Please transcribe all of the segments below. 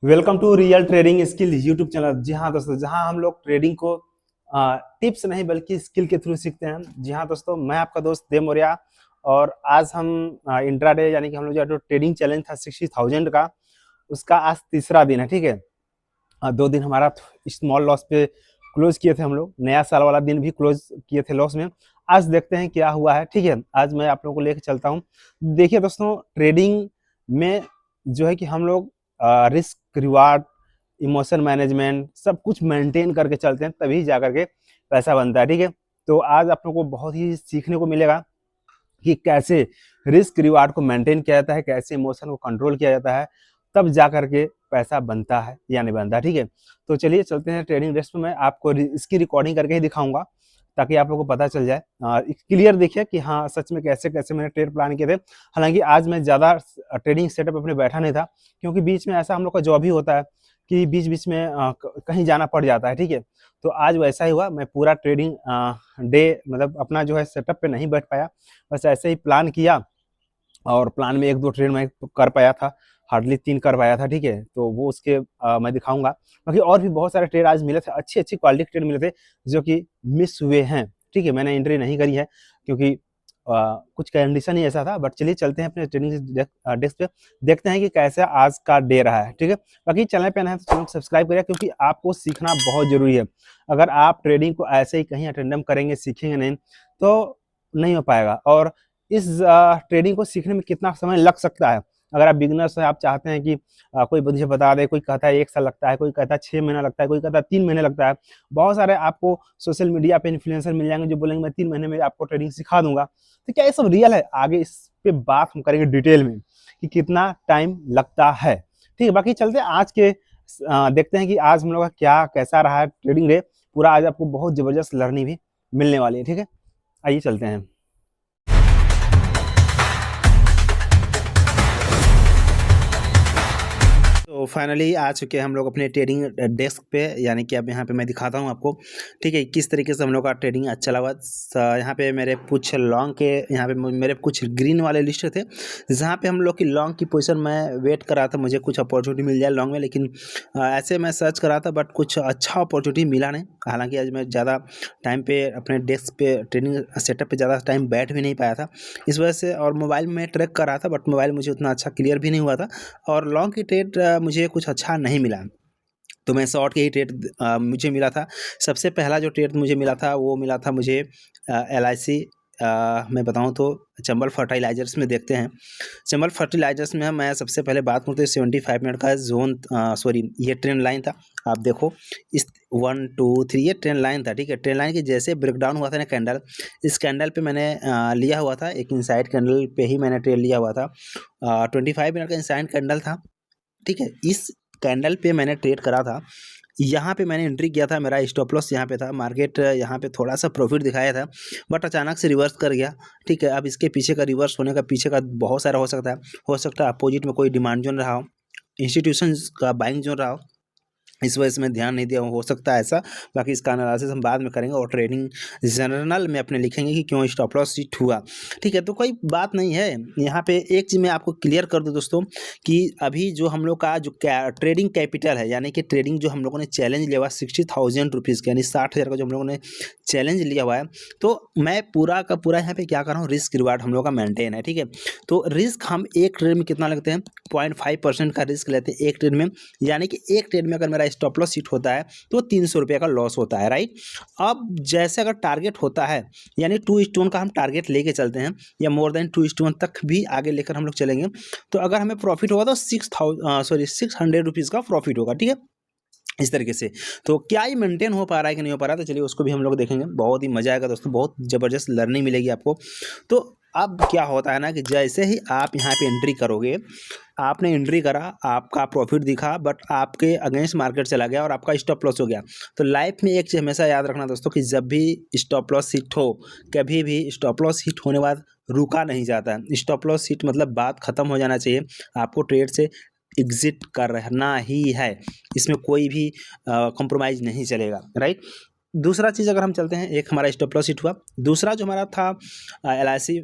Welcome to real trading skill YouTube channel. जी हाँ दोस्तों, जहाँ हम लोग ट्रेडिंग को टिप्स नहीं बल्कि स्किल के थ्रू सीखते हैं। जी हाँ दोस्तों, मैं आपका दोस्त देव मौर्य। और आज हम इंट्राडे यानी कि हम लोग जो ट्रेडिंग चैलेंज था 60,000 का, उसका आज तीसरा दिन है। ठीक है, 2 दिन हमारा स्मॉल लॉस पे क्लोज किए थे हम लोग। नया साल वाला दिन भी क्लोज किए थे लॉस में। आज देखते हैं क्या हुआ है। ठीक है, आज मैं आप लोगों को लेकर चलता हूँ। देखिए दोस्तों, ट्रेडिंग में जो है कि हम लोग रिस्क रिवार्ड इमोशन मैनेजमेंट सब कुछ मेंटेन करके चलते हैं, तभी जा करके पैसा बनता है। ठीक है, तो आज आप लोगों को बहुत ही सीखने को मिलेगा कि कैसे रिस्क रिवार्ड को मेंटेन किया जाता है, कैसे इमोशन को कंट्रोल किया जाता है, तब जा करके पैसा बनता है या नहीं बनता। ठीक है, तो चलिए चलते हैं ट्रेडिंग डेस्क में। मैं आपको इसकी रिकॉर्डिंग करके ही दिखाऊंगा ताकि आप लोगों को पता चल जाए, क्लियर देखिए कि हाँ सच में कैसे कैसे मैंने ट्रेड प्लान किए थे। हालांकि आज मैं ज़्यादा ट्रेडिंग सेटअप अपने बैठा नहीं था, क्योंकि बीच में ऐसा हम लोग का जॉब ही होता है कि बीच बीच में कहीं जाना पड़ जाता है। ठीक है, तो आज वैसा ही हुआ। मैं पूरा ट्रेडिंग डे मतलब अपना जो है सेटअप पे नहीं बैठ पाया, बस ऐसे ही प्लान किया। और प्लान में 1-2 ट्रेड मैं कर पाया था, हार्डली 3 कर पाया था। ठीक है, तो वो उसके मैं दिखाऊंगा। बाकी और भी बहुत सारे ट्रेड आज मिले थे, अच्छी अच्छी क्वालिटी के ट्रेड मिले थे जो कि मिस हुए हैं। ठीक है, मैंने एंट्री नहीं करी है क्योंकि कुछ कंडीशन ही ऐसा था। बट चलिए चलते हैं अपने ट्रेडिंग डेस्क पे, देखते हैं कि कैसा आज का डे रहा है। ठीक है, बाकी चैनल पे नए हैं तो चैनल को सब्सक्राइब करिए, क्योंकि आपको सीखना बहुत जरूरी है। अगर आप ट्रेडिंग को ऐसे ही कहीं अटेंडम करेंगे, सीखेंगे नहीं, तो नहीं हो पाएगा। और इस ट्रेडिंग को सीखने में कितना समय लग सकता है, अगर आप बिगिनर्स हैं, आप चाहते हैं कि कोई मुझे बता दे, कोई कहता है 1 साल लगता है, कोई कहता है 6 महीना लगता है, कोई कहता है 3 महीने लगता है। बहुत सारे आपको सोशल मीडिया पे इन्फ्लुएंसर मिल जाएंगे जो बोलेंगे मैं 3 महीने में आपको ट्रेडिंग सिखा दूंगा। तो क्या ये सब रियल है? आगे इस पे बात हम करेंगे डिटेल में कि कितना टाइम लगता है। ठीक है, बाकी चलते हैं आज के देखते हैं कि आज हम लोग का क्या कैसा रहा है ट्रेडिंग डे पूरा। आज आपको बहुत जबरदस्त लर्निंग भी मिलने वाली है। ठीक है, आइए चलते हैं। तो फाइनली आ चुके हैं हम लोग अपने ट्रेडिंग डेस्क पे, यानी कि अब यहाँ पे मैं दिखाता हूँ आपको। ठीक है, किस तरीके से हम लोग का ट्रेडिंग अच्छा लगा। यहाँ पे मेरे कुछ लॉन्ग के, यहाँ पे मेरे कुछ ग्रीन वाले लिस्ट थे, जहाँ पे हम लोग की लॉन्ग की पोजीशन मैं वेट कर रहा था, मुझे कुछ अपॉर्चुनिटी मिल जाए लॉन्ग में। लेकिन ऐसे मैं सर्च कर रहा था बट कुछ अच्छा अपॉर्चुनिटी मिला नहीं। हालांकि आज मैं ज़्यादा टाइम पे अपने डेस्क पे ट्रेडिंग सेटअप पे ज़्यादा टाइम बैठ भी नहीं पाया था इस वजह से। और मोबाइल में ट्रैक कर रहा था बट मोबाइल मुझे उतना अच्छा क्लियर भी नहीं हुआ था, और लॉन्ग की ट्रेड मुझे कुछ अच्छा नहीं मिला। तो मैं शॉर्ट के ही ट्रेड मुझे मिला था। सबसे पहला जो ट्रेड मुझे मिला था वो मिला था मुझे LIC, मैं बताऊं तो चंबल फर्टिलाइजर्स में देखते हैं। चंबल फर्टिलाइजर्स में मैं सबसे पहले बात करते हैं 75 मिनट का जोन, सॉरी ये ट्रेंड लाइन था। आप देखो इस 1 2 3 ये ट्रेंड लाइन था। ठीक है, ट्रेंड लाइन की जैसे ब्रेकडाउन हुआ था ना कैंडल, इस कैंडल पे मैंने लिया हुआ था, एक इनसाइड कैंडल पे ही मैंने ट्रेड लिया हुआ था। 25 मिनट का इनसाइड कैंडल था। ठीक है, इस कैंडल पे मैंने ट्रेड करा था। यहाँ पे मैंने एंट्री किया था, मेरा स्टॉप लॉस यहाँ पे था। मार्केट यहाँ पे थोड़ा सा प्रॉफिट दिखाया था बट अचानक से रिवर्स कर गया। ठीक है, अब इसके पीछे का रिवर्स होने का पीछे का बहुत सारा हो सकता है। हो सकता है अपोजिट में कोई डिमांड जोन रहा हो, इंस्टीट्यूशन का बाइंग जोन रहा हो, इस वजह से मैं ध्यान नहीं दिया, हो सकता है ऐसा। बाकी इसका एनालिसिस हम बाद में करेंगे और ट्रेडिंग जर्नल में अपने लिखेंगे कि क्यों स्टॉप लॉस हिट हुआ। ठीक है, तो कोई बात नहीं है। यहाँ पे एक चीज़ मैं आपको क्लियर कर दूँ दोस्तों, कि अभी जो हम लोग का जो ट्रेडिंग कैपिटल है, यानी कि ट्रेडिंग जो हम लोगों ने चैलेंज लिया हुआ 60,000 रुपीज़ का, यानी 60,000 का जो हम लोगों ने चैलेंज लिया हुआ है, तो मैं पूरा का पूरा यहाँ पे क्या कर रहा हूँ, रिस्क रिवार्ड हम लोग का मेंटेन है। ठीक है, तो रिस्क हम एक ट्रेड में कितना लगते हैं, 0.5% का रिस्क लेते हैं एक ट्रेड में। यानी कि एक ट्रेड में अगर मेरा स्टॉप लॉस हिट होता है तो 300 रुपये का लॉस होता है, राइट। अब जैसे अगर टारगेट होता है, यानी 2:1 का हम टारगेट लेके चलते हैं, या मोर देन 2:1 तक भी आगे लेकर हम लोग चलेंगे, तो अगर हमें प्रॉफिट होगा तो 600 रुपीज़ का प्रॉफिट होगा। ठीक है, इस तरीके से। तो क्या ये मेंटेन हो पा रहा है कि नहीं हो पा रहा है, तो चलिए उसको भी हम लोग देखेंगे। बहुत ही मजा आएगा दोस्तों, बहुत ज़बरदस्त लर्निंग मिलेगी आपको। तो अब क्या होता है ना कि जैसे ही आप यहाँ पे एंट्री करोगे, आपने एंट्री करा, आपका प्रॉफिट दिखा बट आपके अगेंस्ट मार्केट चला गया और आपका स्टॉप लॉस हो गया। तो लाइफ में एक चीज़ हमेशा याद रखना दोस्तों, कि जब भी स्टॉप लॉस हिट हो, कभी भी स्टॉप लॉस हिट होने बाद रुका नहीं जाता है। स्टॉप लॉस हिट मतलब बात खत्म हो जाना चाहिए, आपको ट्रेड से एग्जिट करना ही है, इसमें कोई भी कॉम्प्रोमाइज़ नहीं चलेगा, राइट। दूसरा चीज़ अगर हम चलते हैं, एक हमारा स्टॉप लॉस हिट हुआ, दूसरा जो हमारा था LIC,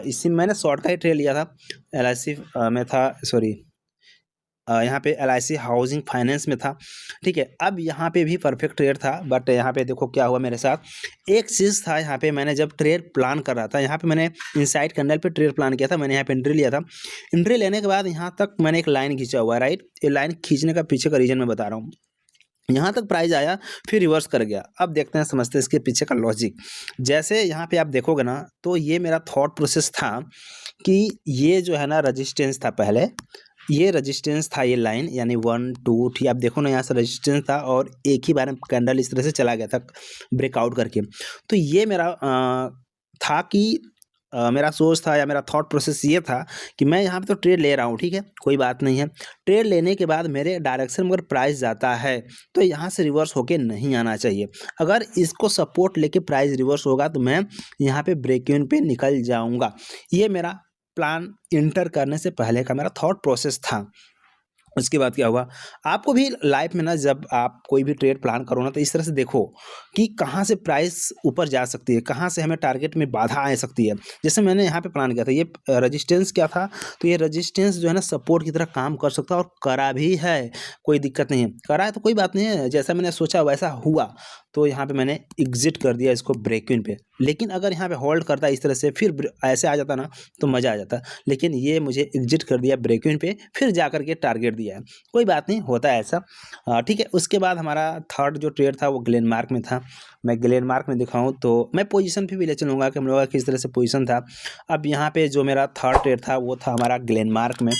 इसी में मैंने शॉर्ट का ही ट्रेड लिया था। LIC में था, सॉरी यहाँ पे LIC हाउसिंग फाइनेंस में था, ठीक है। अब यहाँ पे भी परफेक्ट ट्रेड था, बट यहाँ पे देखो क्या हुआ मेरे साथ। एक चीज़ था यहाँ पे, मैंने जब ट्रेड प्लान कर रहा था, यहाँ पे मैंने इनसाइड कैंडल पे ट्रेड प्लान किया था, मैंने यहाँ पे एंट्री लिया था। एंट्री लेने के बाद यहाँ तक मैंने एक लाइन खींचा हुआ है, राइट। ये लाइन खींचने का पीछे का रीजन मैं बता रहा हूँ। यहाँ तक प्राइस आया, फिर रिवर्स कर गया। अब देखते हैं, समझते हैं इसके पीछे का लॉजिक। जैसे यहाँ पे आप देखोगे ना, तो ये मेरा थॉट प्रोसेस था कि ये जो है ना रेजिस्टेंस था पहले, ये रेजिस्टेंस था, ये लाइन यानी 1 2 3, आप देखो ना यहाँ से रेजिस्टेंस था और एक ही बार में कैंडल इस तरह से चला गया था ब्रेकआउट करके। तो ये मेरा था कि मेरा सोच था या मेरा थॉट प्रोसेस ये था कि मैं यहाँ पे तो ट्रेड ले रहा हूँ, ठीक है, कोई बात नहीं है। ट्रेड लेने के बाद मेरे डायरेक्शन में अगर प्राइस जाता है तो यहाँ से रिवर्स होके नहीं आना चाहिए। अगर इसको सपोर्ट लेके प्राइस रिवर्स होगा तो मैं यहाँ पे ब्रेक इवन पे निकल जाऊँगा। ये मेरा प्लान इंटर करने से पहले का मेरा थॉट प्रोसेस था। उसके बाद क्या हुआ, आपको भी लाइफ में ना जब आप कोई भी ट्रेड प्लान करो ना, तो इस तरह से देखो कि कहाँ से प्राइस ऊपर जा सकती है, कहाँ से हमें टारगेट में बाधा आ सकती है। जैसे मैंने यहाँ पे प्लान किया था, ये रेजिस्टेंस क्या था, तो ये रेजिस्टेंस जो है ना सपोर्ट की तरह काम कर सकता है और करा भी है, कोई दिक्कत नहीं है। करा है तो कोई बात नहीं है, जैसा मैंने सोचा वैसा हुआ, तो यहाँ पे मैंने एग्जिट कर दिया इसको ब्रेक इवन पे। लेकिन अगर यहाँ पे होल्ड करता इस तरह से, फिर ऐसे आ जाता ना तो मज़ा आ जाता। लेकिन ये मुझे एग्जिट कर दिया ब्रेक इवन पे, फिर जा कर के टारगेट दिया है, कोई बात नहीं, होता है ऐसा, ठीक है। उसके बाद हमारा थर्ड जो ट्रेड था वो ग्लेनमार्क में था। मैं ग्लेनमार्क में दिखाऊं तो मैं पोजीशन पे भी ले चलूँगा कि हम लोग का किस तरह से पोजीशन था। अब यहाँ पे जो मेरा थर्ड ट्रेड था वो था हमारा ग्लेनमार्क में।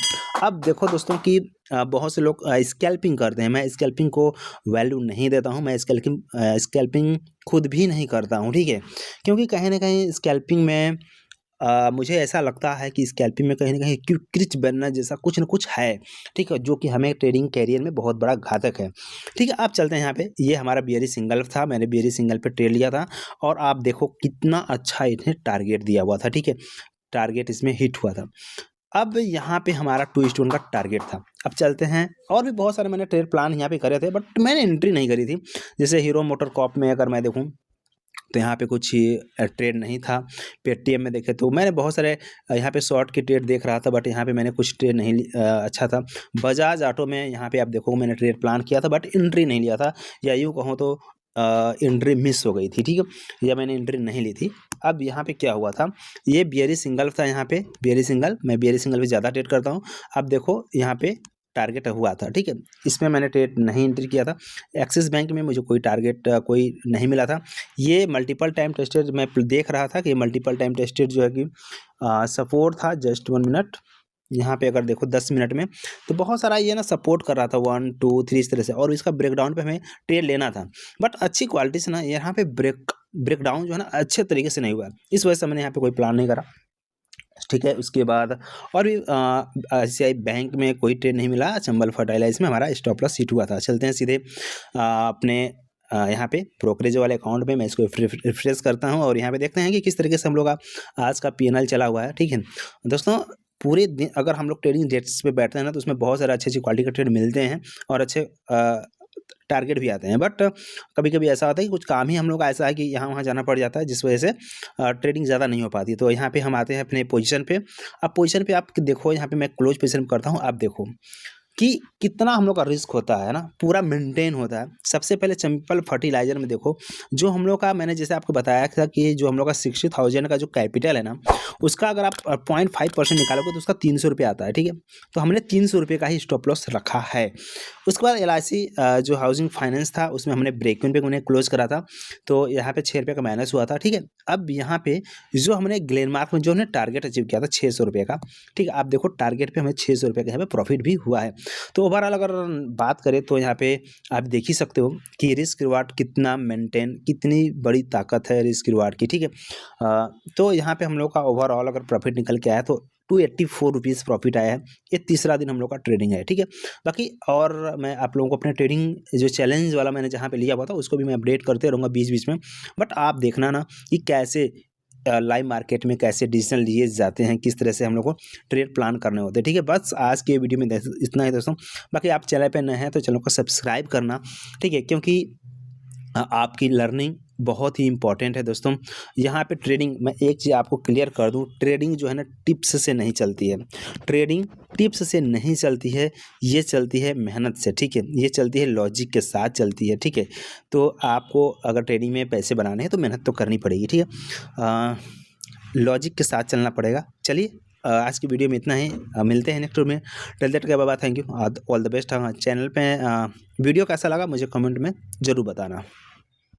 अब देखो दोस्तों कि बहुत से लोग स्कैल्पिंग करते हैं, मैं स्कैल्पिंग को वैल्यू नहीं देता हूँ, मैं स्कैल्पिंग खुद भी नहीं करता हूँ, ठीक है। क्योंकि कहीं ना कहीं स्कैल्पिंग में मुझे ऐसा लगता है कि स्कैल्पिंग में कहीं ना कहीं क्रिच बनना जैसा कुछ न कुछ है, ठीक है, जो कि हमें ट्रेडिंग कैरियर में बहुत बड़ा घातक है, ठीक है। आप चलते हैं यहाँ पे, ये हमारा बियरी सिंगल था, मैंने बियरी सिंगल पे ट्रेड लिया था और आप देखो कितना अच्छा इन्हें टारगेट दिया हुआ था, ठीक है, टारगेट इसमें हिट हुआ था। अब यहाँ पे हमारा 2:1 का टारगेट था। अब चलते हैं, और भी बहुत सारे मैंने ट्रेड प्लान यहाँ पे करे थे, बट मैंने एंट्री नहीं करी थी। जैसे हीरो मोटर कॉर्प में अगर मैं देखूँ तो यहाँ पे कुछ ट्रेड नहीं था। पेटीएम में देखे तो मैंने बहुत सारे यहाँ पे शॉर्ट की ट्रेड देख रहा था, बट यहाँ पे मैंने कुछ ट्रेड नहीं अच्छा था। बजाज ऑटो में यहाँ पे आप देखो मैंने ट्रेड प्लान किया था, बट एंट्री नहीं लिया था, या यूँ कहूँ तो एंट्री मिस हो गई थी, ठीक है, या मैंने एंट्री नहीं ली थी। अब यहाँ पे क्या हुआ था, ये बियरी सिंगल था, यहाँ पे बियरी सिंगल, मैं बियरी सिंगल भी ज़्यादा ट्रेड करता हूँ। अब देखो यहाँ पे टारगेट हुआ था, ठीक है, इसमें मैंने ट्रेड नहीं एंट्री किया था। एक्सिस बैंक में मुझे कोई टारगेट कोई नहीं मिला था। ये मल्टीपल टाइम टेस्टेड मैं देख रहा था कि मल्टीपल टाइम टेस्टेड जो है कि सपोर्ट था। जस्ट 1 मिनट, यहाँ पे अगर देखो 10 मिनट में तो बहुत सारा ये ना सपोर्ट कर रहा था 1 2 3 इस तरह से, और इसका ब्रेकडाउन पे हमें ट्रेड लेना था, बट अच्छी क्वालिटी से ना यहाँ पे ब्रेकडाउन जो है ना अच्छे तरीके से नहीं हुआ, इस वजह से मैंने यहाँ पे कोई प्लान नहीं करा, ठीक है। उसके बाद और भी ICICI बैंक में कोई ट्रेड नहीं मिला। चंबल फर्टाइलाइज में हमारा स्टॉप लॉस हिट हुआ था। चलते हैं सीधे अपने यहाँ पे ब्रोकरेज वाले अकाउंट में, मैं इसको रिफ्रेश करता हूँ और यहाँ पे देखते हैं कि किस तरीके से हम लोग का आज का PNL चला हुआ है, ठीक है दोस्तों। पूरे दिन अगर हम लोग ट्रेडिंग डेस्क पे बैठते हैं ना, तो उसमें बहुत सारे अच्छी क्वालिटी के ट्रेड मिलते हैं और अच्छे टारगेट भी आते हैं, बट कभी कभी ऐसा होता है कि कुछ काम ही हम लोग का ऐसा है कि यहाँ वहाँ जाना पड़ जाता है, जिस वजह से ट्रेडिंग ज़्यादा नहीं हो पाती। तो यहाँ पे हम आते हैं अपने पोजीशन पे। अब पोजीशन पे आप देखो, यहाँ पे मैं क्लोज पोजीशन करता हूँ, आप देखो कि कितना हम लोग का रिस्क होता है ना, पूरा मेंटेन होता है। सबसे पहले चंपल फर्टिलाइजर में देखो, जो हम लोग का, मैंने जैसे आपको बताया था कि जो हम लोग का 60,000 का जो कैपिटल है ना, उसका अगर आप 0.5% निकालोगे तो उसका 300 रुपये आता है, ठीक है। तो हमने 300 रुपये का ही स्टॉप लॉस रखा है। उसके बाद LIC जो हाउसिंग फाइनेंस था, उसमें हमने ब्रेक इवन पे हमने क्लोज करा था, तो यहाँ पे 6 रुपये का माइनस हुआ था, ठीक है। अब यहाँ पे जो हमने ग्लेनमार्क में जो हमने टारगेट अचीव किया था 600 रुपये का, ठीक है, आप देखो टारगेट पे हमें 600 रुपये का यहाँ पे प्रॉफिट भी हुआ है। तो ओवरऑल अगर बात करें तो यहाँ पे आप देख ही सकते हो कि रिस्क रिवार्ड कितना मेंटेन, कितनी बड़ी ताकत है रिस्क रिवार्ड की, ठीक है। तो यहाँ पे हम लोग का ओवरऑल अगर प्रॉफिट निकल के आया तो 284 रुपीज़ प्रॉफिट आया है। ये तीसरा दिन हम लोग का ट्रेडिंग है, ठीक है। बाकी और मैं आप लोगों को अपने ट्रेडिंग जो चैलेंज वाला मैंने जहाँ पे लिया हुआ था उसको भी मैं अपडेट करते रहूँगा बीच बीच में, बट आप देखना ना कि कैसे लाइव मार्केट में कैसे डिसीजन लिए जाते हैं, किस तरह से हम लोग को ट्रेड प्लान करने होते हैं, ठीक है। बस आज के वीडियो में इतना ही दोस्तों। बाकी आप चैनल पे नए हैं तो चैनल को सब्सक्राइब करना, ठीक है, क्योंकि आपकी लर्निंग बहुत ही इंपॉर्टेंट है दोस्तों। यहाँ पे ट्रेडिंग, मैं एक चीज़ आपको क्लियर कर दूँ, ट्रेडिंग जो है ना टिप्स से नहीं चलती है। ट्रेडिंग टिप्स से नहीं चलती है, ये चलती है मेहनत से, ठीक है। ये चलती है लॉजिक के साथ चलती है, ठीक है। तो आपको अगर ट्रेडिंग में पैसे बनाने हैं तो मेहनत तो करनी पड़ेगी, ठीक है। लॉजिक के साथ चलना पड़ेगा। चलिए आज की वीडियो में इतना ही। मिलते हैं नेक्स्ट वीडियो में। Till that bye bye, thank you, all the best. Channel पे वीडियो कैसा लगा मुझे कमेंट में ज़रूर बताना।